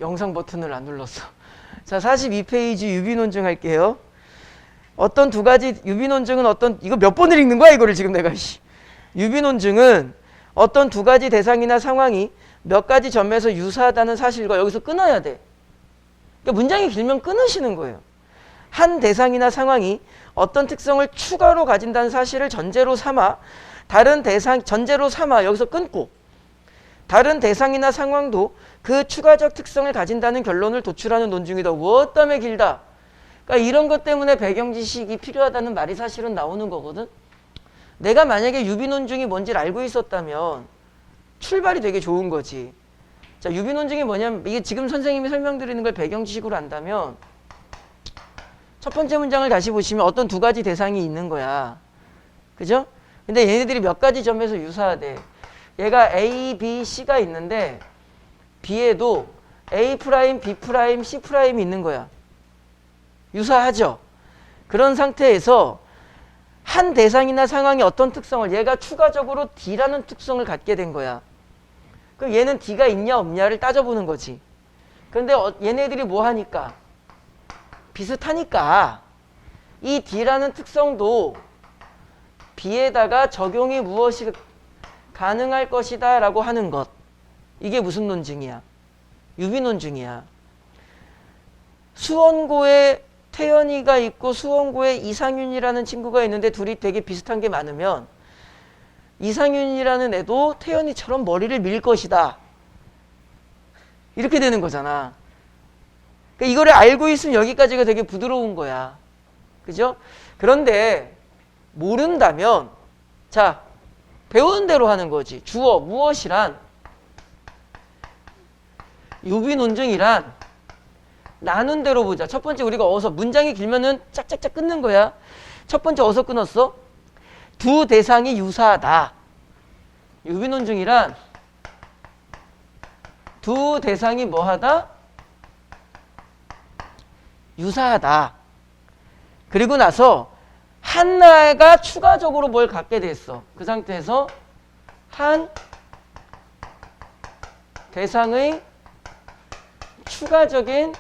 영상 버튼을 안 눌렀어. 자, 42페이지 유비논증 할게요. 어떤 두 가지 유비논증은 이거 몇 번을 읽는 거야 이거를 지금 내가. 유비논증은 어떤 두 가지 대상이나 상황이 몇 가지 점에서 유사하다는 사실과 여기서 끊어야 돼. 그러니까 문장이 길면 끊으시는 거예요. 한 대상이나 상황이 어떤 특성을 추가로 가진다는 사실을 전제로 삼아 전제로 삼아 여기서 끊고 다른 대상이나 상황도 그 추가적 특성을 가진다는 결론을 도출하는 논증이다. 무엇 때문에 길다? 그러니까 이런 것 때문에 배경 지식이 필요하다는 말이 사실은 나오는 거거든. 내가 만약에 유비논증이 뭔지를 알고 있었다면 출발이 되게 좋은 거지. 자, 유비논증이 뭐냐면 이게 지금 선생님이 설명드리는 걸 배경 지식으로 안다면 첫 번째 문장을 다시 보시면 어떤 두 가지 대상이 있는 거야. 그죠? 근데 얘네들이 몇 가지 점에서 유사하대. 얘가 A, B, C가 있는데 B에도 A', B', C''이 있는 거야. 유사하죠? 그런 상태에서 한 대상이나 상황이 어떤 특성을 얘가 추가적으로 D라는 특성을 갖게 된 거야. 그럼 얘는 D가 있냐 없냐를 따져보는 거지. 그런데 얘네들이 뭐 하니까? 비슷하니까 이 D라는 특성도 B에다가 적용이 무엇이 가능할 것이다 라고 하는 것. 이게 무슨 논증이야? 유비논증이야. 수원고에 태연이가 있고 수원고에 이상윤이라는 친구가 있는데 둘이 되게 비슷한 게 많으면 이상윤이라는 애도 태연이처럼 머리를 밀 것이다. 이렇게 되는 거잖아. 그러니까 이거를 알고 있으면 여기까지가 되게 부드러운 거야. 그죠? 그런데 모른다면 자, 배우는 대로 하는 거지. 주어 무엇이란 유비논증이란 나눈 대로 보자. 첫 번째 우리가 어서 문장이 길면은 짝짝짝 끊는 거야. 첫 번째 어서 끊었어? 두 대상이 유사하다. 유비논증이란 두 대상이 뭐하다? 유사하다. 그리고 나서 하나가 추가적으로 뭘 갖게 됐어. 그 상태에서 한 대상의 추가적인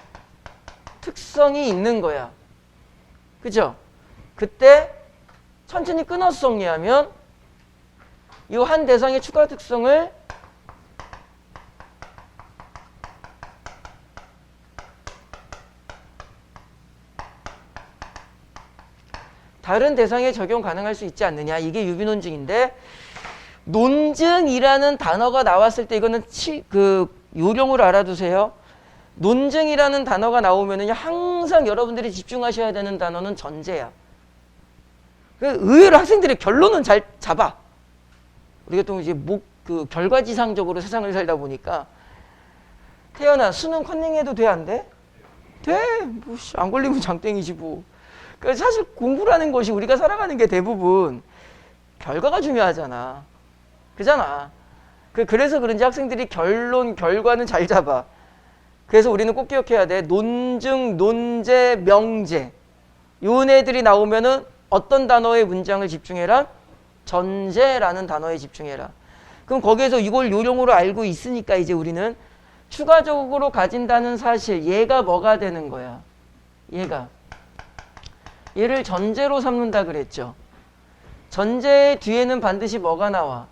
특성이 있는 거야. 그죠? 그때 천천히 끊어서 정리하면 이 한 대상의 추가 특성을 다른 대상에 적용 가능할 수 있지 않느냐. 이게 유비논증인데 논증이라는 단어가 나왔을 때 이거는 요령으로 알아두세요. 논증이라는 단어가 나오면은 결론상 여러분들이 집중하셔야 되는 단어는 전제야. 의외로 학생들의 결론은 잘 잡아. 우리가 또 이제 결과지상적으로 세상을 살다 보니까 태연아 수능 컨닝해도 돼 안 돼? 돼. 뭐, 안 걸리면 장땡이지 뭐. 그러니까 사실 공부라는 것이 우리가 살아가는 게 대부분 결과가 중요하잖아. 그잖아. 그래서 그런지 학생들이 결과는 잘 잡아. 그래서 우리는 꼭 기억해야 돼. 논증, 논제, 명제. 요네들이 나오면은 어떤 단어의 문장을 집중해라? 전제라는 단어에 집중해라. 그럼 거기에서 이걸 요령으로 알고 있으니까 이제 우리는 추가적으로 가진다는 사실, 얘가 뭐가 되는 거야? 얘를 전제로 삼는다 그랬죠. 전제 뒤에는 반드시 뭐가 나와?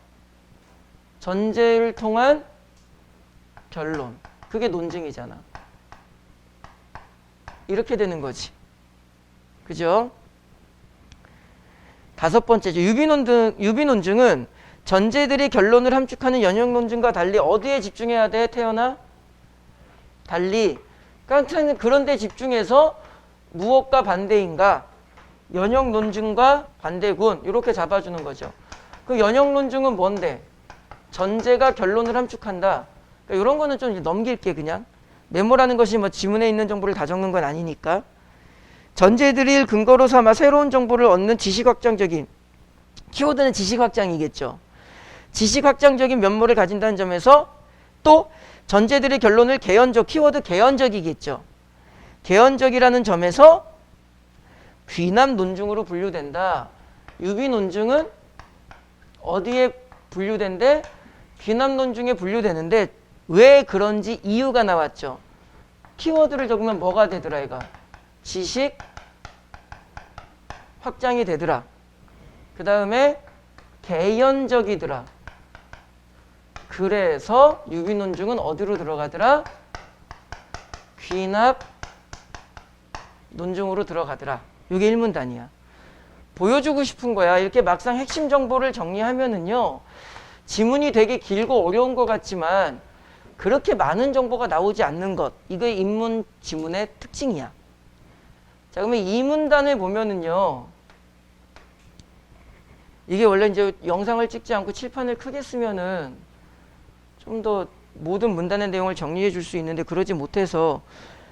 전제를 통한 결론. 그게 논증이잖아. 이렇게 되는 거지. 그죠? 다섯 번째죠. 유비논증은 전제들이 결론을 함축하는 연역논증과 달리 어디에 집중해야 돼, 태연아? 달리. 그러니까 그런 데 집중해서 무엇과 반대인가? 연역논증과 반대군. 이렇게 잡아주는 거죠. 그 연역논증은 뭔데? 전제가 결론을 함축한다. 그러니까 이런 거는 좀 넘길게 그냥. 메모라는 것이 뭐 지문에 있는 정보를 다 적는 건 아니니까. 전제들을 근거로 삼아 새로운 정보를 얻는 지식확장적인, 키워드는 지식확장이겠죠. 지식확장적인 면모를 가진다는 점에서 또 전제들의 결론을 키워드 개연적이겠죠. 개연적이라는 점에서 귀납 논증으로 분류된다. 유비논증은 어디에 분류된대? 귀납 논증에 분류되는데 왜 그런지 이유가 나왔죠. 키워드를 적으면 뭐가 되더라 이거? 지식 확장이 되더라. 그 다음에 개연적이더라. 그래서 유비논증은 어디로 들어가더라? 귀납 논증으로 들어가더라. 이게 일문단이야. 보여주고 싶은 거야. 이렇게 막상 핵심 정보를 정리하면은요, 지문이 되게 길고 어려운 것 같지만 그렇게 많은 정보가 나오지 않는 것. 이게 인문 지문의 특징이야. 자, 그러면 이 문단을 보면은요, 이게 원래 이제 영상을 찍지 않고 칠판을 크게 쓰면은 좀 더 모든 문단의 내용을 정리해 줄 수 있는데 그러지 못해서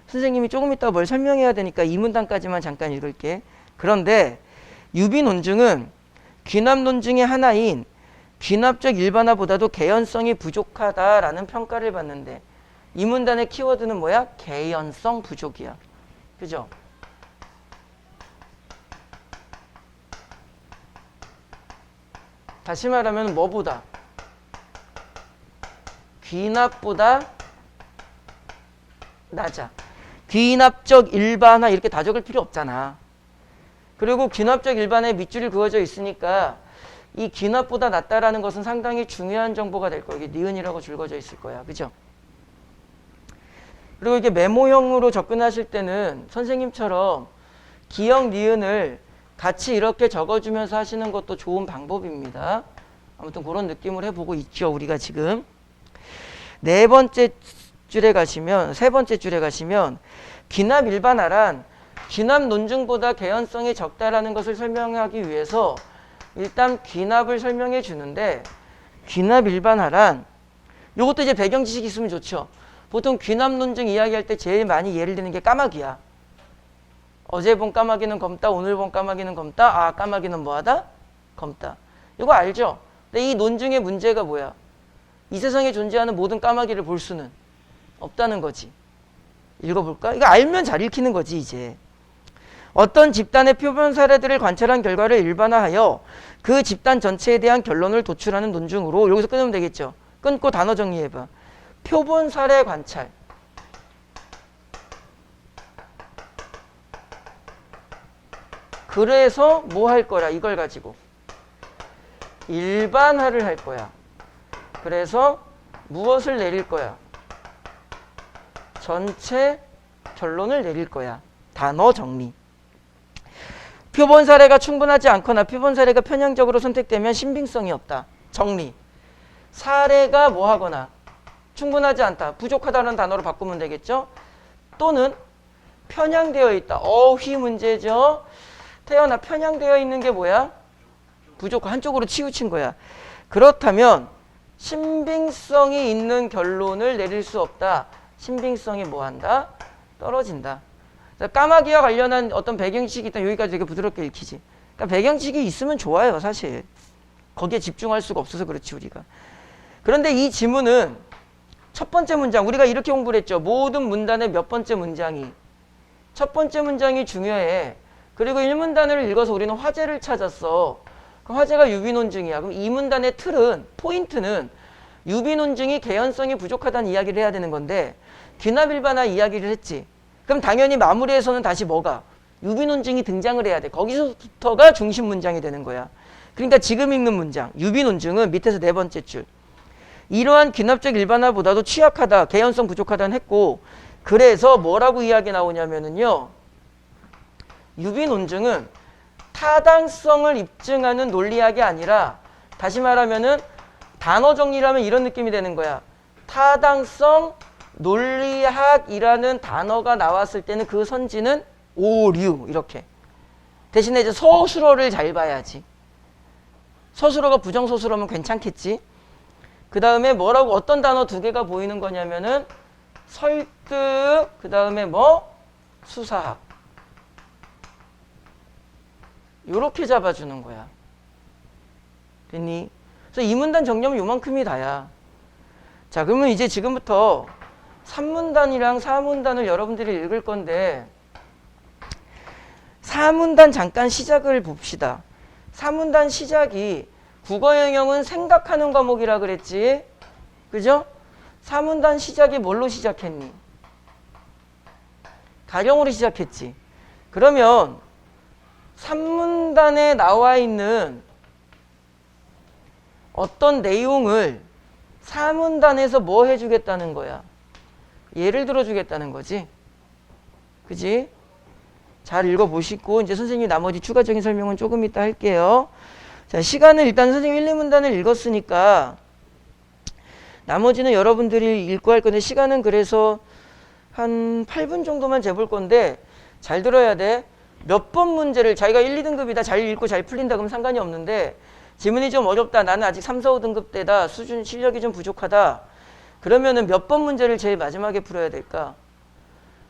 선생님이 조금 이따 뭘 설명해야 되니까 이 문단까지만 잠깐 읽을게. 그런데 유비논증은 귀납논증의 하나인 귀납적 일반화보다도 개연성이 부족하다라는 평가를 받는데 이 문단의 키워드는 뭐야? 개연성 부족이야. 그죠? 다시 말하면 뭐보다? 귀납보다 낮아. 귀납적 일반화 이렇게 다 적을 필요 없잖아. 그리고 귀납적 일반화에 밑줄이 그어져 있으니까 이 귀납보다 낮다라는 것은 상당히 중요한 정보가 될 거야. 이게 니은이라고 줄거져 있을 거야. 그죠? 그리고 이게 메모형으로 접근하실 때는 선생님처럼 기역, 니은을 같이 이렇게 적어주면서 하시는 것도 좋은 방법입니다. 아무튼 그런 느낌을 해보고 있죠. 우리가 지금. 세 번째 줄에 가시면 귀납 일반화란 귀납 논증보다 개연성이 적다라는 것을 설명하기 위해서 일단 귀납을 설명해 주는데 귀납 일반화란 요것도 이제 배경 지식이 있으면 좋죠. 보통 귀납 논증 이야기할 때 제일 많이 예를 드는 게 까마귀야. 어제 본 까마귀는 검다, 오늘 본 까마귀는 검다. 아, 까마귀는 뭐하다? 검다. 이거 알죠? 근데 이 논증의 문제가 뭐야? 이 세상에 존재하는 모든 까마귀를 볼 수는 없다는 거지. 읽어볼까? 이거 알면 잘 읽히는 거지 이제. 어떤 집단의 표본 사례들을 관찰한 결과를 일반화하여 그 집단 전체에 대한 결론을 도출하는 논증으로 여기서 끊으면 되겠죠. 끊고 단어 정리해봐. 표본 사례 관찰. 그래서 뭐 할 거라 이걸 가지고 일반화를 할 거야. 그래서 무엇을 내릴 거야? 전체 결론을 내릴 거야. 단어 정리. 표본 사례가 충분하지 않거나 표본 사례가 편향적으로 선택되면 신빙성이 없다. 정리. 사례가 뭐 하거나 충분하지 않다. 부족하다는 단어로 바꾸면 되겠죠? 또는 편향되어 있다. 어휘 문제죠. 태연아, 편향되어 있는 게 뭐야? 부족, 한쪽으로 치우친 거야. 그렇다면 신빙성이 있는 결론을 내릴 수 없다. 신빙성이 뭐 한다? 떨어진다. 까마귀와 관련한 어떤 배경식이 있다. 여기까지 되게 부드럽게 읽히지. 그러니까 배경식이 있으면 좋아요, 사실. 거기에 집중할 수가 없어서 그렇지, 우리가. 그런데 이 지문은 첫 번째 문장, 우리가 이렇게 공부를 했죠. 모든 문단의 몇 번째 문장이. 첫 번째 문장이 중요해. 그리고 1문단을 읽어서 우리는 화제를 찾았어. 그 화제가 유비논증이야. 그럼 이 문단의 틀은, 포인트는 유비논증이 개연성이 부족하다는 이야기를 해야 되는 건데 귀납일반화 이야기를 했지. 그럼 당연히 마무리에서는 다시 뭐가? 유비논증이 등장을 해야 돼. 거기서부터가 중심 문장이 되는 거야. 그러니까 지금 읽는 문장, 유비논증은 밑에서 네 번째 줄. 이러한 귀납적 일반화보다도 취약하다, 개연성 부족하다는 했고, 그래서 뭐라고 이야기 나오냐면은요. 유비논증은 타당성을 입증하는 논리학이 아니라, 다시 말하면은 단어 정리를 하면 이런 느낌이 되는 거야. 타당성 논리학이라는 단어가 나왔을 때는 그 선지는 오류 이렇게. 대신에 이제 서술어를 잘 봐야지. 서술어가 부정서술어면 괜찮겠지. 그 다음에 뭐라고 어떤 단어 두 개가 보이는 거냐면은 설득, 그 다음에 뭐 수사학. 요렇게 잡아주는 거야. 됐니? 그래서 이 문단 정리하면 요만큼이 다야. 자, 그러면 이제 지금부터 3문단이랑 4문단을 여러분들이 읽을 건데 4문단 잠깐 시작을 봅시다. 4문단 시작이 국어 영역은 생각하는 과목이라 그랬지. 그죠? 4문단 시작이 뭘로 시작했니? 가령으로 시작했지. 그러면 3문단에 나와 있는 어떤 내용을 4문단에서 뭐 해주겠다는 거야? 예를 들어주겠다는 거지. 그지? 잘 읽어보시고 이제 선생님이 나머지 추가적인 설명은 조금 이따 할게요. 자, 시간을 일단 선생님 1, 2문단을 읽었으니까 나머지는 여러분들이 읽고 할 건데 시간은 그래서 한 8분 정도만 재볼 건데 잘 들어야 돼. 몇 번 문제를 자기가 1, 2등급이다 잘 읽고 잘 풀린다 그러면 상관이 없는데 지문이 좀 어렵다 나는 아직 3, 4, 5등급 때다 수준 실력이 좀 부족하다 그러면은 몇 번 문제를 제일 마지막에 풀어야 될까?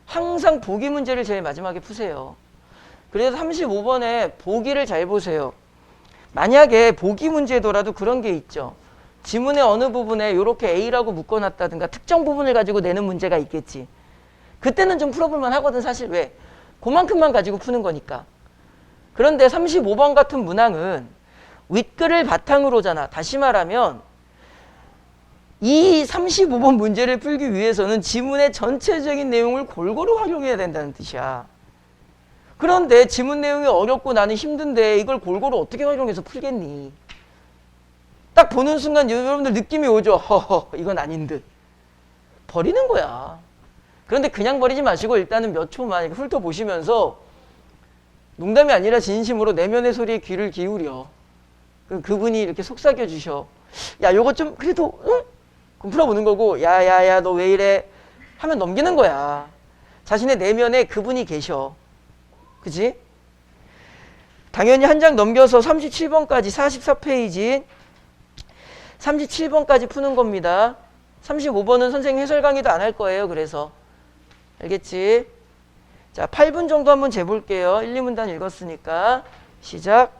항상 보기 문제를 제일 마지막에 푸세요. 그래서 35번에 보기를 잘 보세요. 만약에 보기 문제더라도 그런 게 있죠. 지문의 어느 부분에 이렇게 A라고 묶어놨다든가 특정 부분을 가지고 내는 문제가 있겠지. 그때는 좀 풀어볼만 하거든 사실. 왜? 그만큼만 가지고 푸는 거니까. 그런데 35번 같은 문항은 윗글을 바탕으로잖아. 다시 말하면 이 35번 문제를 풀기 위해서는 지문의 전체적인 내용을 골고루 활용해야 된다는 뜻이야. 그런데 지문 내용이 어렵고 나는 힘든데 이걸 골고루 어떻게 활용해서 풀겠니? 딱 보는 순간 여러분들 느낌이 오죠. 허허 이건 아닌 듯. 버리는 거야. 그런데 그냥 버리지 마시고 일단은 몇 초만 훑어보시면서 농담이 아니라 진심으로 내면의 소리에 귀를 기울여. 그분이 이렇게 속삭여 주셔. 야 요거 좀 그래도 응? 그럼 풀어보는 거고 야야야 너 왜 이래 하면 넘기는 거야. 자신의 내면에 그분이 계셔. 그치? 당연히 한 장 넘겨서 37번까지 44페이지 37번까지 푸는 겁니다. 35번은 선생님 해설 강의도 안 할 거예요. 그래서 알겠지? 자 8분 정도 한번 재볼게요. 1, 2문단 읽었으니까 시작.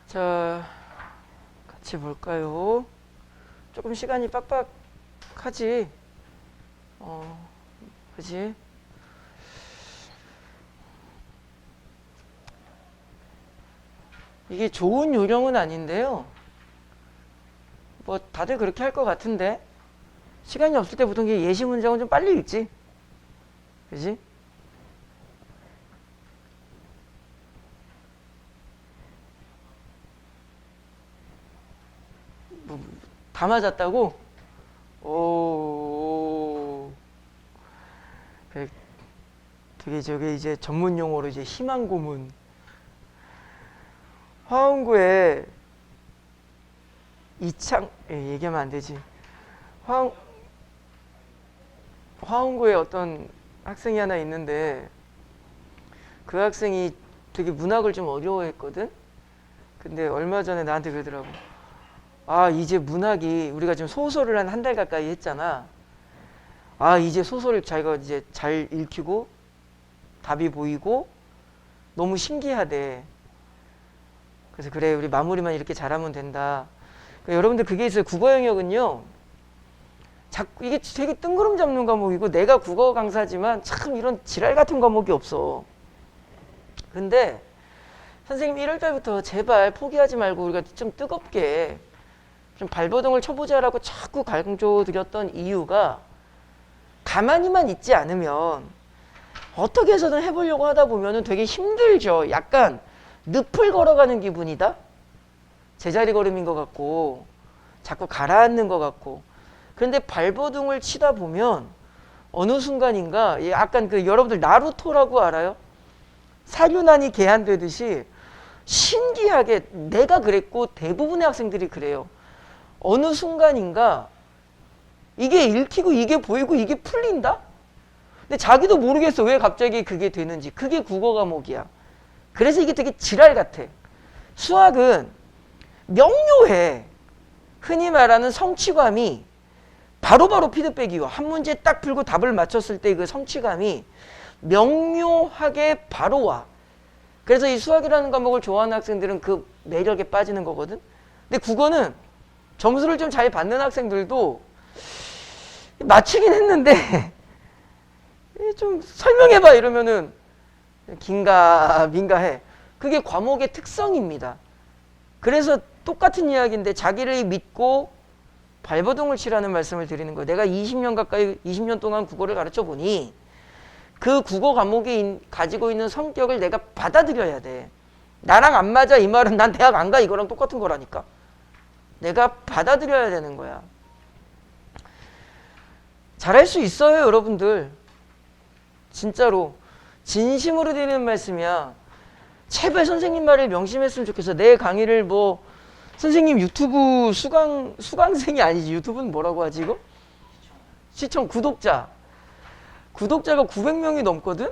자, 같이 볼까요? 조금 시간이 빡빡하지? 그지? 이게 좋은 요령은 아닌데요. 뭐 다들 그렇게 할 것 같은데 시간이 없을 때 보통 예시 문장은 좀 빨리 읽지. 그지? 다 맞았다고? 오. 되게 저게 이제 전문 용어로 이제 희망 고문. 화엄구에 얘기하면 안 되지. 화엄구에 어떤 학생이 하나 있는데 그 학생이 되게 문학을 좀 어려워했거든. 근데 얼마 전에 나한테 그러더라고. 아, 이제 문학이 우리가 지금 소설을 한 달 가까이 했잖아. 아, 이제 소설을 자기가 이제 잘 읽히고 답이 보이고 너무 신기하대. 그래서 그래, 우리 마무리만 이렇게 잘하면 된다. 그러니까 여러분들 그게 있어요. 국어 영역은요. 자꾸 이게 되게 뜬구름 잡는 과목이고 내가 국어 강사지만 참 이런 지랄 같은 과목이 없어. 근데 선생님 1월 달부터 제발 포기하지 말고 우리가 좀 뜨겁게 좀 발버둥을 쳐보자라고 자꾸 강조드렸던 이유가 가만히만 있지 않으면 어떻게 해서든 해보려고 하다 보면은 되게 힘들죠. 약간 늪을 걸어가는 기분이다? 제자리 걸음인 것 같고 자꾸 가라앉는 것 같고. 그런데 발버둥을 치다 보면 어느 순간인가 약간 그 여러분들 나루토라고 알아요? 사륜안이 개안되듯이 신기하게 내가 그랬고 대부분의 학생들이 그래요. 어느 순간인가 이게 읽히고 이게 보이고 이게 풀린다? 근데 자기도 모르겠어. 왜 갑자기 그게 되는지. 그게 국어 과목이야. 그래서 이게 되게 지랄 같아. 수학은 명료해. 흔히 말하는 성취감이 바로바로 피드백이 와. 한 문제 딱 풀고 답을 맞췄을 때 그 성취감이 명료하게 바로 와. 그래서 이 수학이라는 과목을 좋아하는 학생들은 그 매력에 빠지는 거거든. 근데 국어는 점수를 좀 잘 받는 학생들도 맞추긴 했는데 좀 설명해봐 이러면은 긴가 민가해. 그게 과목의 특성입니다. 그래서 똑같은 이야기인데 자기를 믿고 발버둥을 치라는 말씀을 드리는 거예요. 내가 20년 동안 국어를 가르쳐 보니 그 국어 과목이 가지고 있는 성격을 내가 받아들여야 돼. 나랑 안 맞아 이 말은 난 대학 안 가 이거랑 똑같은 거라니까. 내가 받아들여야 되는 거야. 잘할 수 있어요 여러분들. 진짜로 진심으로 드리는 말씀이야. 제발 선생님 말을 명심했으면 좋겠어. 내 강의를 뭐 선생님 유튜브 수강생이 아니지. 유튜브는 뭐라고 하지 이거? 시청 구독자가 900명이 넘거든?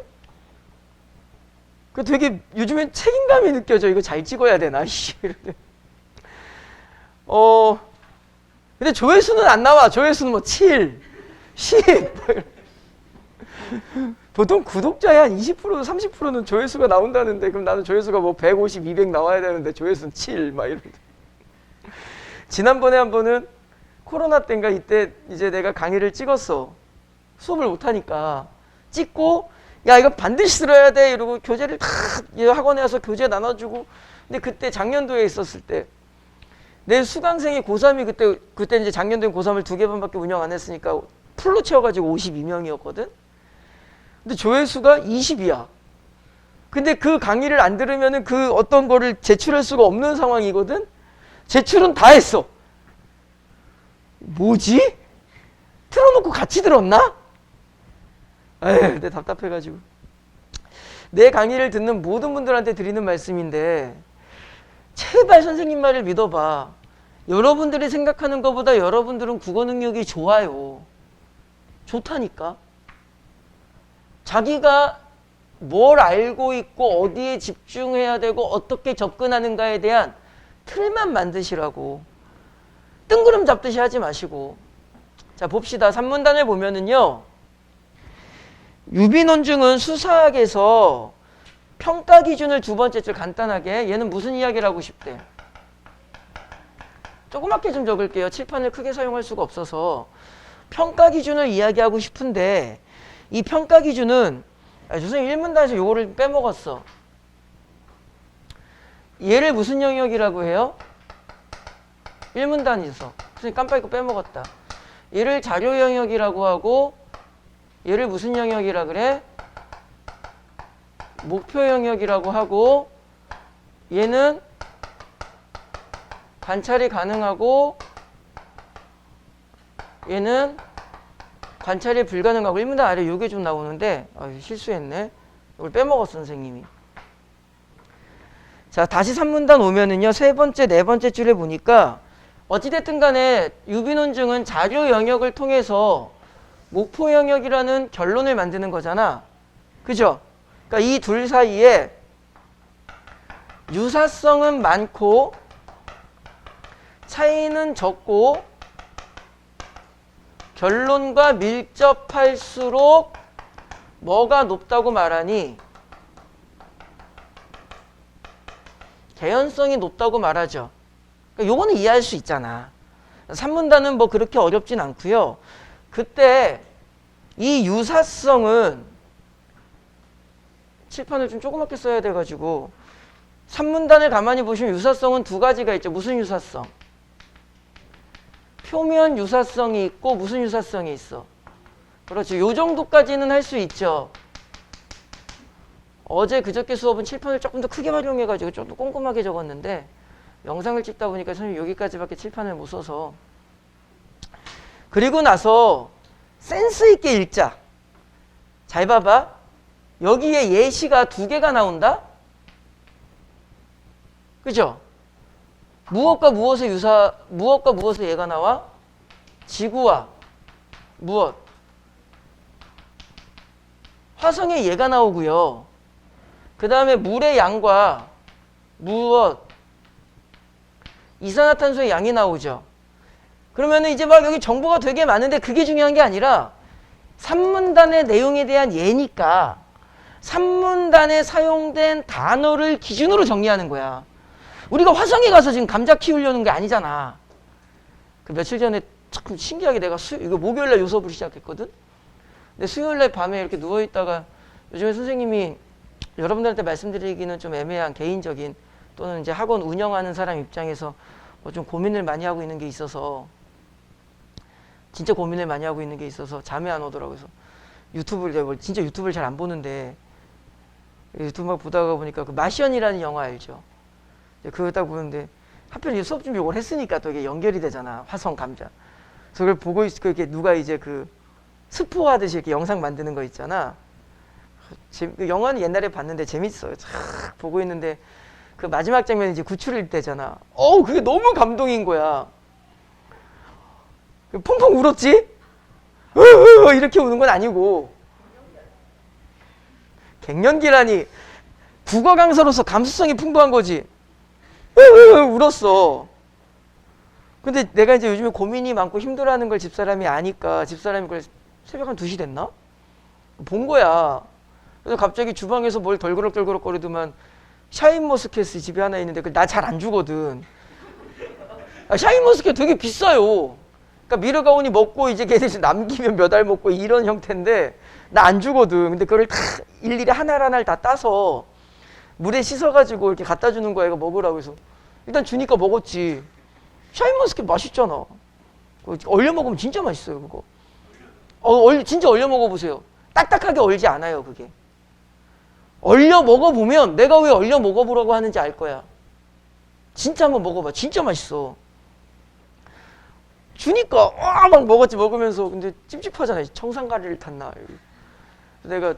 그 되게 요즘엔 책임감이 느껴져. 이거 잘 찍어야 되나? 근데 조회수는 안 나와. 조회수는 뭐 7, 10. 보통 구독자의 한 20%, 30%는 조회수가 나온다는데 그럼 나는 조회수가 뭐 150, 200 나와야 되는데 조회수는 7, 막 이런데. 지난번에 한 번은 코로나 때인가 이때 이제 내가 강의를 찍었어. 수업을 못하니까. 찍고 야 이거 반드시 들어야 돼 이러고 교재를 다 학원에 와서 교재 나눠주고. 근데 그때 작년도에 있었을 때 내 수강생이 고3이 그때 이제 작년도에 고3을 2개반밖에 운영 안 했으니까 풀로 채워가지고 52명이었거든. 근데 조회수가 20이야. 근데 그 강의를 안 들으면은 그 어떤 거를 제출할 수가 없는 상황이거든. 제출은 다 했어. 뭐지? 틀어놓고 같이 들었나? 에휴, 내 답답해가지고. 내 강의를 듣는 모든 분들한테 드리는 말씀인데 제발 선생님 말을 믿어봐. 여러분들이 생각하는 것보다 여러분들은 국어 능력이 좋아요. 좋다니까. 자기가 뭘 알고 있고 어디에 집중해야 되고 어떻게 접근하는가에 대한 틀만 만드시라고. 뜬구름 잡듯이 하지 마시고. 자 봅시다. 산문단을 보면은요. 유비논증은 수사학에서 평가 기준을 두 번째 줄 간단하게 얘는 무슨 이야기를 하고 싶대? 조그맣게 좀 적을게요. 칠판을 크게 사용할 수가 없어서. 평가 기준을 이야기하고 싶은데 이 평가 기준은 선생님 1문단에서 요거를 빼먹었어. 얘를 무슨 영역이라고 해요? 1문단에서. 선생님 깜빡이고 빼먹었다. 얘를 자료 영역이라고 하고 얘를 무슨 영역이라 그래? 목표 영역이라고 하고 얘는 관찰이 가능하고 얘는 관찰이 불가능하고 1문단 아래 요게 좀 나오는데 실수했네. 이걸 빼먹었어 선생님이. 자 다시 3문단 오면은요 세 번째 네 번째 줄에 보니까 어찌됐든 간에 유비논증은 자료 영역을 통해서 목표 영역이라는 결론을 만드는 거잖아. 그죠? 그러니까 이 둘 사이에 유사성은 많고 차이는 적고 결론과 밀접할수록 뭐가 높다고 말하니? 개연성이 높다고 말하죠. 그러니까 요거는 이해할 수 있잖아. 3문단은 뭐 그렇게 어렵진 않고요. 그때 이 유사성은 칠판을 좀 조그맣게 써야 돼가지고 3문단을 가만히 보시면 유사성은 두 가지가 있죠. 무슨 유사성? 표면 유사성이 있고 무슨 유사성이 있어? 그렇죠. 요 정도까지는 할 수 있죠. 어제 그저께 수업은 칠판을 조금 더 크게 활용해가지고 좀 더 꼼꼼하게 적었는데 영상을 찍다 보니까 선생님 여기까지밖에 칠판을 못 써서. 그리고 나서 센스 있게 읽자. 잘 봐봐. 여기에 예시가 두 개가 나온다? 그죠? 무엇과 무엇의 얘가 나와? 지구와 무엇? 화성의 얘가 나오고요. 그 다음에 물의 양과 무엇? 이산화탄소의 양이 나오죠. 그러면은 이제 막 여기 정보가 되게 많은데 그게 중요한 게 아니라 3문단의 내용에 대한 예니까 3문단에 사용된 단어를 기준으로 정리하는 거야. 우리가 화성에 가서 지금 감자 키우려는 게 아니잖아. 그 며칠 전에 참 신기하게 내가 이거 목요일날 요 수업을 시작했거든. 근데 수요일날 밤에 이렇게 누워있다가 요즘에 선생님이 여러분들한테 말씀드리기는 좀 애매한 개인적인 또는 이제 학원 운영하는 사람 입장에서 뭐 좀 고민을 많이 하고 있는 게 있어서 진짜 고민을 많이 하고 있는 게 있어서 잠이 안 오더라고요. 그래서 유튜브를 진짜 유튜브를 잘 안 보는데 유튜브 막 보다가 보니까 그 마션이라는 영화 알죠? 그거 딱 보는데 하필 수업 준비 이걸 했으니까 또 이게 연결이 되잖아. 화성 감자. 그래서 그걸 보고 있고 이렇게 누가 이제 그 스포하듯이 이렇게 영상 만드는 거 있잖아. 그 영화는 옛날에 봤는데 재밌어요. 쫙 보고 있는데 그 마지막 장면이 이제 구출일 때잖아. 그게 너무 감동인 거야. 펑펑 울었지? 이렇게 우는 건 아니고. 갱년기라니 국어 강사로서 감수성이 풍부한 거지. 울었어. 근데 내가 이제 요즘에 고민이 많고 힘들어하는 걸 집사람이 아니까 집사람이 그걸 새벽 한 2시 됐나? 본 거야. 그래서 갑자기 주방에서 뭘 덜그럭덜그럭 거리더만 샤인머스켓이 집에 하나 있는데 나 잘 안 주거든. 샤인머스켓 되게 비싸요. 그러니까 미르가온이 먹고 이제 걔네들 남기면 몇 알 먹고 이런 형태인데 나 안 주거든. 근데 그걸 다 일일이 하나하나 다 따서 물에 씻어가지고 이렇게 갖다 주는 거야. 이거 먹으라고 해서 일단 주니까 먹었지. 샤인머스켓 맛있잖아. 얼려 먹으면 진짜 맛있어요. 그거. 진짜 얼려 먹어보세요. 딱딱하게 얼지 않아요. 그게. 얼려 먹어보면 내가 왜 얼려 먹어보라고 하는지 알 거야. 진짜 한번 먹어봐. 진짜 맛있어. 주니까 막 먹었지. 먹으면서. 근데 찝찝하잖아. 청산가리를 탔나. 내가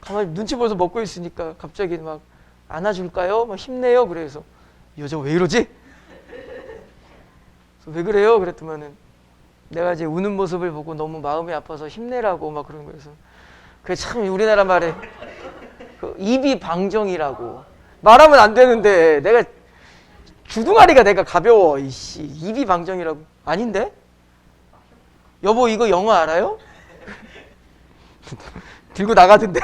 가만히 눈치 보면서 먹고 있으니까 갑자기 막 안아줄까요? 막 힘내요. 그래서 이 여자가 왜 이러지? 왜 그래요? 그랬더만은 내가 이제 우는 모습을 보고 너무 마음이 아파서 힘내라고 막 그런 거여서 그게 참 우리나라 말에 그 입이 방정이라고 말하면 안 되는데 내가 주둥아리가 내가 가벼워. 이씨 입이 방정이라고. 아닌데? 여보 이거 영어 알아요? 들고 나가던데.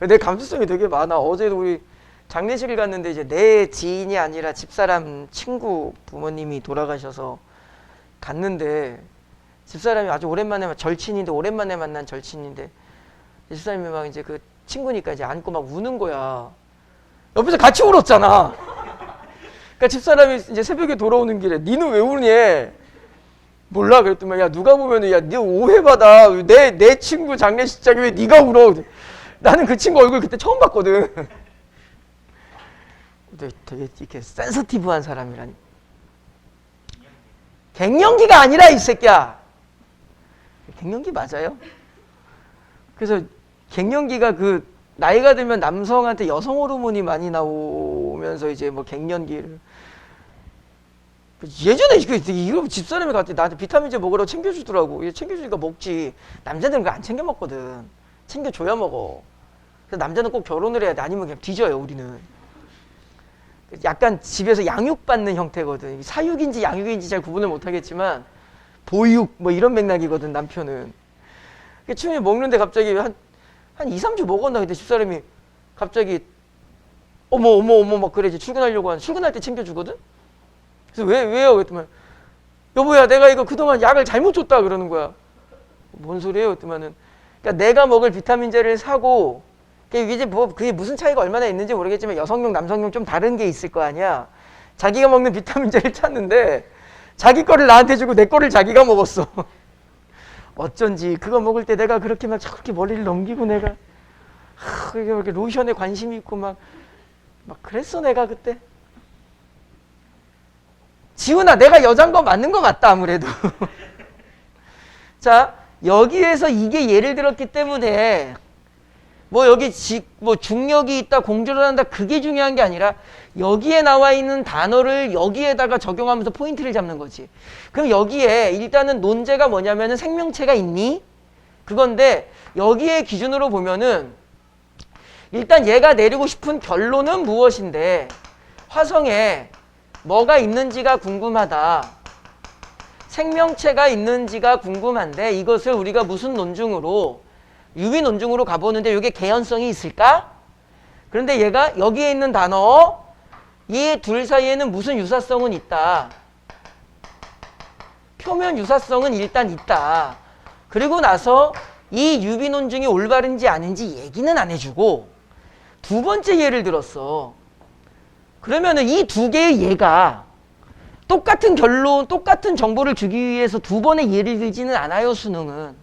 내 감수성이 되게 많아. 어제도 우리 장례식을 갔는데 이제 내 지인이 아니라 집사람 친구 부모님이 돌아가셔서 갔는데 집사람이 아주 오랜만에 절친인데 오랜만에 만난 절친인데 집사람이 막 이제 그 친구니까 이제 안고 막 우는 거야. 옆에서 같이 울었잖아. 그러니까 집사람이 이제 새벽에 돌아오는 길에 니는 왜 우니? 몰라. 그랬더니 야 누가 보면은 야 니 오해받아. 내 친구 장례식장에 왜 니가 울어? 나는 그 친구 얼굴 그때 처음 봤거든. 근데 되게 이렇게 센서티브한 사람이라니. 갱년기가 아니라 이 새끼야. 갱년기 맞아요? 그래서 갱년기가 그 나이가 들면 남성한테 여성 호르몬이 많이 나오면서 이제 뭐 갱년기를 예전에 이거 집사람이 갔더니 나한테 비타민제 먹으라고 챙겨주더라고. 챙겨주니까 먹지. 남자들은 그거 안 챙겨 먹거든. 챙겨줘야 먹어. 그래서 남자는 꼭 결혼을 해야 돼. 아니면 그냥 뒤져요 우리는. 약간 집에서 양육받는 형태거든. 사육인지 양육인지 잘 구분을 못하겠지만 보육 뭐 이런 맥락이거든 남편은. 처음에 먹는데 갑자기 한 2, 3주 먹었나. 근데 집사람이 갑자기 어머 막 그래. 이제 출근할 때 챙겨주거든. 그래서 왜요? 그랬더니 여보야 내가 이거 그동안 약을 잘못 줬다 그러는 거야. 뭔 소리예요? 그랬더니 그러니까 내가 먹을 비타민제를 사고 이제 뭐 그게 무슨 차이가 얼마나 있는지 모르겠지만 여성용 남성용 좀 다른 게 있을 거 아니야. 자기가 먹는 비타민제를 찾는데 자기 거를 나한테 주고 내 거를 자기가 먹었어. 어쩐지 그거 먹을 때 내가 그렇게 막 저렇게 머리를 넘기고 내가 이렇게 로션에 관심이 있고 막 그랬어 내가 그때. 지훈아 내가 여잔 거 맞는 거 맞다 아무래도. 자 여기에서 이게 예를 들었기 때문에 뭐 여기 뭐 중력이 있다 공조를 한다 그게 중요한 게 아니라 여기에 나와 있는 단어를 여기에다가 적용하면서 포인트를 잡는 거지. 그럼 여기에 일단은 논제가 뭐냐면은 생명체가 있니? 그건데 여기에 기준으로 보면은 일단 얘가 내리고 싶은 결론은 무엇인데 화성에 뭐가 있는지가 궁금하다. 생명체가 있는지가 궁금한데 이것을 우리가 무슨 논증으로 유비 논증으로 가보는데 이게 개연성이 있을까? 그런데 얘가 여기에 있는 단어 이 둘 사이에는 무슨 유사성은 있다. 표면 유사성은 일단 있다. 그리고 나서 이 유비 논증이 올바른지 아닌지 얘기는 안 해주고 두 번째 예를 들었어. 그러면은 이 두 개의 예가 똑같은 결론, 똑같은 정보를 주기 위해서 두 번의 예를 들지는 않아요, 수능은.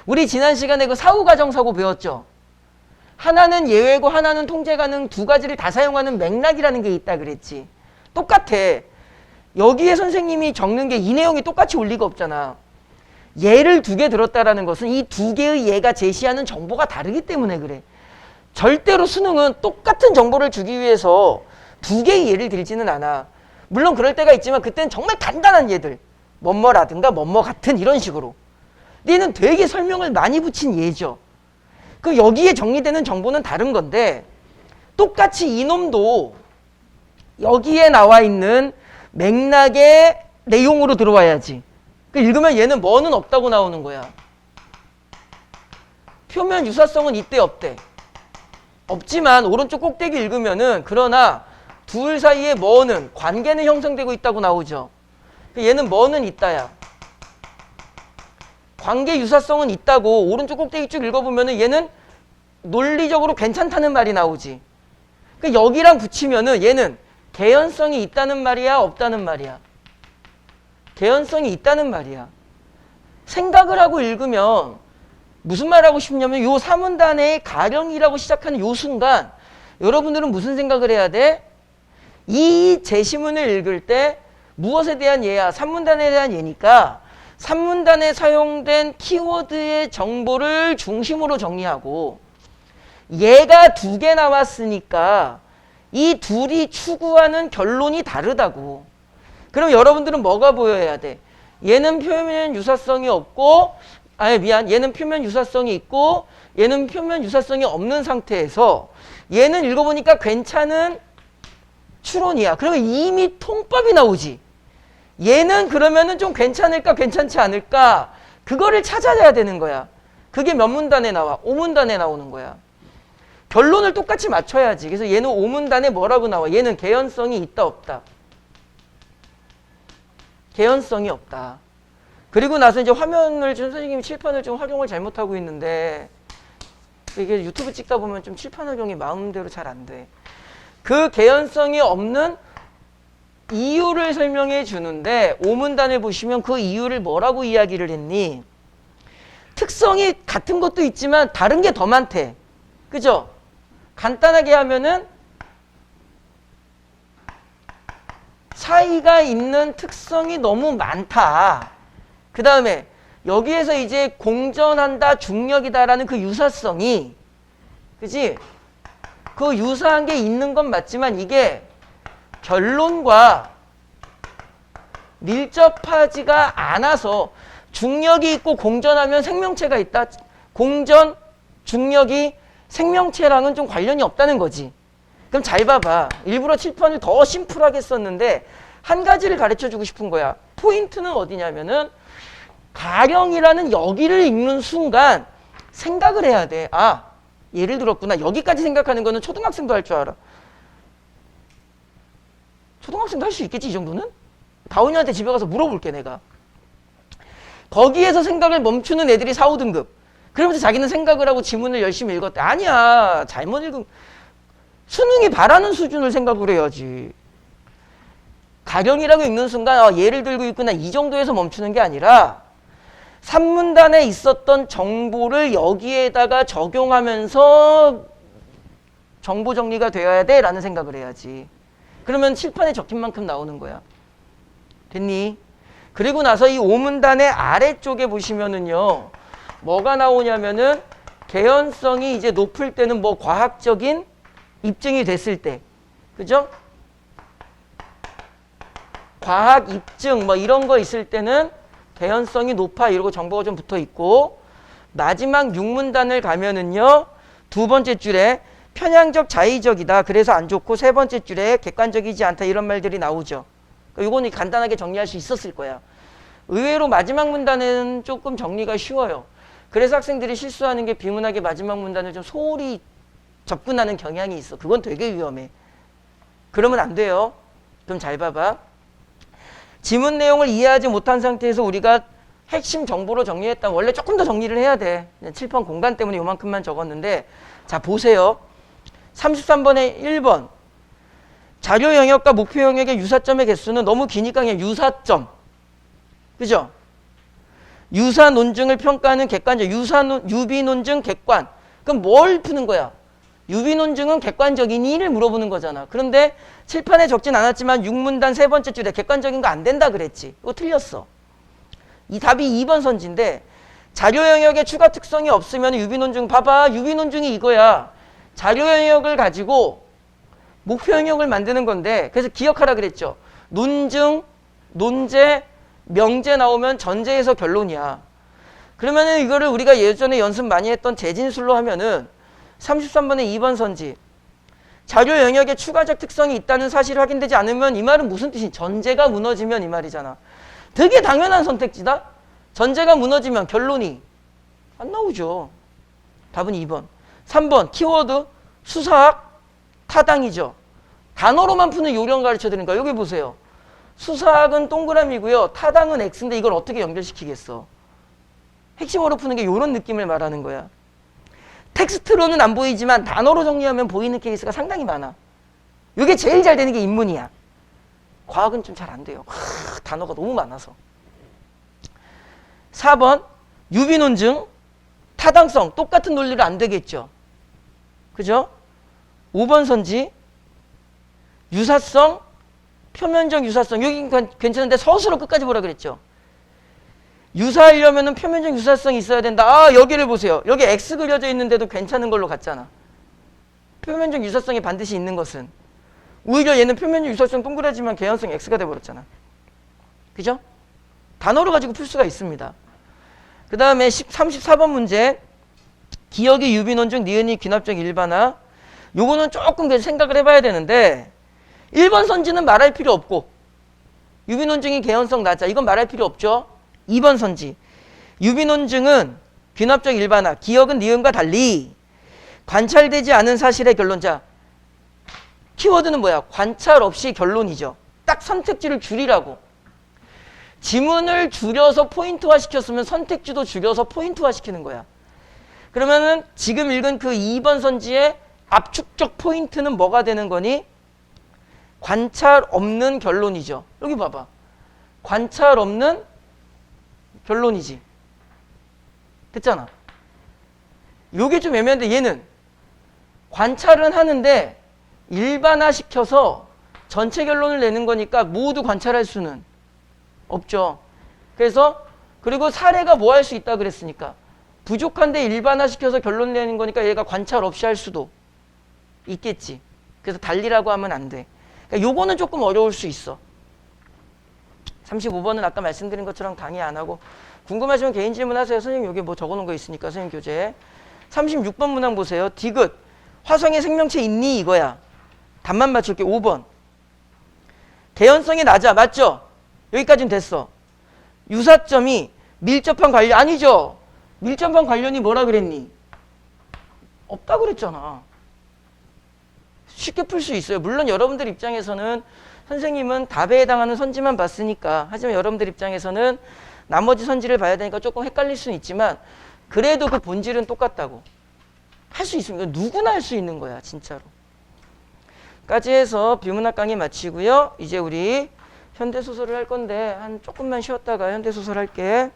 우리 지난 시간에 그 사후가정사고 배웠죠? 하나는 예외고 하나는 통제 가능 두 가지를 다 사용하는 맥락이라는 게 있다 그랬지. 똑같아. 여기에 선생님이 적는 게 이 내용이 똑같이 올 리가 없잖아. 예를 두 개 들었다라는 것은 이 두 개의 예가 제시하는 정보가 다르기 때문에 그래. 절대로 수능은 똑같은 정보를 주기 위해서 두 개의 예를 들지는 않아. 물론 그럴 때가 있지만 그때는 정말 간단한 예들. 뭐뭐라든가 뭐뭐 같은 이런 식으로. 얘는 되게 설명을 많이 붙인 예죠. 그 여기에 정리되는 정보는 다른 건데 똑같이 이놈도 여기에 나와 있는 맥락의 내용으로 들어와야지. 그 읽으면 얘는 뭐는 없다고 나오는 거야. 표면 유사성은 있대 없대. 없지만 오른쪽 꼭대기 읽으면은 그러나 둘 사이에 뭐는 관계는 형성되고 있다고 나오죠. 얘는 뭐는 있다야. 관계 유사성은 있다고 오른쪽 꼭대기 쭉 읽어보면은 얘는 논리적으로 괜찮다는 말이 나오지. 그러니까 여기랑 붙이면은 얘는 개연성이 있다는 말이야, 없다는 말이야. 개연성이 있다는 말이야. 생각을 하고 읽으면 무슨 말 하고 싶냐면 요 사문단의 가령이라고 시작하는 요 순간 여러분들은 무슨 생각을 해야 돼? 이 제시문을 읽을 때 무엇에 대한 예야? 산문단에 대한 예니까 산문단에 사용된 키워드의 정보를 중심으로 정리하고 예가 두 개 나왔으니까 이 둘이 추구하는 결론이 다르다고. 그럼 여러분들은 뭐가 보여야 돼? 얘는 표면 유사성이 없고 얘는 표면 유사성이 있고 얘는 표면 유사성이 없는 상태에서 얘는 읽어보니까 괜찮은 추론이야. 그러면 이미 통법이 나오지. 얘는 그러면은 좀 괜찮을까 괜찮지 않을까 그거를 찾아야 되는 거야. 그게 몇 문단에 나와? 5문단에 나오는 거야. 결론을 똑같이 맞춰야지. 그래서 얘는 오문단에 뭐라고 나와? 얘는 개연성이 있다 없다? 개연성이 없다. 그리고 나서 이제 화면을 좀 선생님이 칠판을 좀 활용을 잘못하고 있는데 이게 유튜브 찍다 보면 좀 칠판 활용이 마음대로 잘 안 돼. 그 개연성이 없는 이유를 설명해 주는데 오문단을 보시면 그 이유를 뭐라고 이야기를 했니? 특성이 같은 것도 있지만 다른 게 더 많대. 그죠? 간단하게 하면은 차이가 있는 특성이 너무 많다. 그 다음에 여기에서 이제 공전한다, 중력이다라는 그 유사성이, 그지? 그 유사한 게 있는 건 맞지만 이게 결론과 밀접하지가 않아서 중력이 있고 공전하면 생명체가 있다. 공전, 중력이 생명체랑은 좀 관련이 없다는 거지. 그럼 잘 봐봐. 일부러 칠판을 더 심플하게 썼는데 한 가지를 가르쳐주고 싶은 거야. 포인트는 어디냐면은 가령이라는 여기를 읽는 순간 생각을 해야 돼. 아, 예를 들었구나. 여기까지 생각하는 거는 초등학생도 할 줄 알아. 초등학생도 할 수 있겠지, 이 정도는? 다운이한테 집에 가서 물어볼게, 내가. 거기에서 생각을 멈추는 애들이 4, 5등급. 그러면서 자기는 생각을 하고 지문을 열심히 읽었대. 아니야. 잘못 읽은. 수능이 바라는 수준을 생각을 해야지. 가령이라고 읽는 순간 아, 얘를 들고 있구나. 이 정도에서 멈추는 게 아니라 산문단에 있었던 정보를 여기에다가 적용하면서 정보 정리가 되어야 돼 라는 생각을 해야지. 그러면 칠판에 적힌 만큼 나오는 거야. 됐니? 그리고 나서 이 오문단의 아래쪽에 보시면은요. 뭐가 나오냐면은 개연성이 이제 높을 때는 뭐 과학적인 입증이 됐을 때. 그죠? 과학 입증 뭐 이런 거 있을 때는 개연성이 높아 이러고 정보가 좀 붙어 있고 마지막 6문단을 가면은요. 두 번째 줄에 편향적 자의적이다. 그래서 안 좋고 세 번째 줄에 객관적이지 않다. 이런 말들이 나오죠. 이거는 간단하게 정리할 수 있었을 거야. 의외로 마지막 문단은 조금 정리가 쉬워요. 그래서 학생들이 실수하는 게 비문학의 마지막 문단을 좀 소홀히 접근하는 경향이 있어. 그건 되게 위험해. 그러면 안 돼요. 좀 잘 봐봐. 지문 내용을 이해하지 못한 상태에서 우리가 핵심 정보로 정리했다. 원래 조금 더 정리를 해야 돼. 칠판 공간 때문에 요만큼만 적었는데 자 보세요. 33번에 1번 자료 영역과 목표 영역의 유사점의 개수는 너무 기니까 그냥 유사점. 그죠? 유사 논증을 평가하는 객관적 유비 논증 객관. 그럼 뭘 푸는 거야? 유비 논증은 객관적이니를 물어보는 거잖아. 그런데 칠판에 적진 않았지만 6문단 세 번째 줄에 객관적인 거 안 된다 그랬지. 이거 틀렸어. 이 답이 2번 선지인데 자료 영역에 추가 특성이 없으면 유비 논증 봐봐. 유비 논증이 이거야. 자료 영역을 가지고 목표 영역을 만드는 건데 그래서 기억하라 그랬죠. 논증, 논제, 명제 나오면 전제에서 결론이야. 그러면은 이거를 우리가 예전에 연습 많이 했던 재진술로 하면은 33번의 2번 선지 자료 영역에 추가적 특성이 있다는 사실이 확인되지 않으면 이 말은 무슨 뜻이니? 전제가 무너지면 이 말이잖아. 되게 당연한 선택지다. 전제가 무너지면 결론이 안 나오죠. 답은 2번. 3번 키워드 수사학 타당이죠. 단어로만 푸는 요령 가르쳐 드리는 거야. 여기 보세요. 수사학은 동그라미고요. 타당은 X인데 이걸 어떻게 연결시키겠어? 핵심어로 푸는 게 이런 느낌을 말하는 거야. 텍스트로는 안 보이지만 단어로 정리하면 보이는 케이스가 상당히 많아. 이게 제일 잘 되는 게 인문이야. 과학은 좀 잘 안 돼요. 단어가 너무 많아서. 4번 유비 논증 타당성 똑같은 논리로 안 되겠죠. 그죠? 5번 선지 유사성 표면적 유사성 여기 괜찮은데 서술로 끝까지 보라 그랬죠. 유사하려면 표면적 유사성이 있어야 된다. 아 여기를 보세요. 여기 X 그려져 있는데도 괜찮은 걸로 갔잖아. 표면적 유사성이 반드시 있는 것은 오히려 얘는 표면적 유사성 동그라지만 개연성 X가 돼버렸잖아. 그죠? 단어로 가지고 풀 수가 있습니다. 그 다음에 34번 문제 기억의 유비 논증 니은이 귀납적 일반화 요거는 조금 생각을 해봐야 되는데 1번 선지는 말할 필요 없고 유비 논증이 개연성 낮아. 이건 말할 필요 없죠. 2번 선지 유비 논증은 귀납적 일반화 기억은 니은과 달리 관찰되지 않은 사실의 결론. 자, 키워드는 뭐야? 관찰 없이 결론이죠. 딱 선택지를 줄이라고. 지문을 줄여서 포인트화 시켰으면 선택지도 줄여서 포인트화 시키는 거야. 그러면은 지금 읽은 그 2번 선지의 압축적 포인트는 뭐가 되는 거니? 관찰 없는 결론이죠. 여기 봐봐. 관찰 없는 결론이지. 됐잖아. 요게 좀 애매한데 얘는 관찰은 하는데 일반화 시켜서 전체 결론을 내는 거니까 모두 관찰할 수는 없죠. 그래서 그리고 사례가 뭐 할 수 있다 그랬으니까 부족한데 일반화 시켜서 결론 내는 거니까 얘가 관찰 없이 할 수도 있겠지. 그래서 달리라고 하면 안 돼. 그러니까 요거는 조금 어려울 수 있어. 35번은 아까 말씀드린 것처럼 강의 안 하고 궁금하시면 개인 질문하세요. 선생님 여기 뭐 적어놓은 거 있으니까 선생님 교재. 36번 문항 보세요. 디귿. 화성에 생명체 있니? 이거야. 답만 맞출게. 5번. 개연성이 낮아. 맞죠? 여기까지는 됐어. 유사점이 밀접한 관련 아니죠? 밀접한 관련이 뭐라 그랬니? 없다 그랬잖아. 쉽게 풀 수 있어요. 물론 여러분들 입장에서는 선생님은 답에 해당하는 선지만 봤으니까, 하지만 여러분들 입장에서는 나머지 선지를 봐야 되니까 조금 헷갈릴 수는 있지만 그래도 그 본질은 똑같다고. 할 수 있습니다. 누구나 할 수 있는 거야 진짜로. 까지 해서 비문학 강의 마치고요. 이제 우리 현대소설을 할 건데 한 조금만 쉬었다가 현대소설 할게.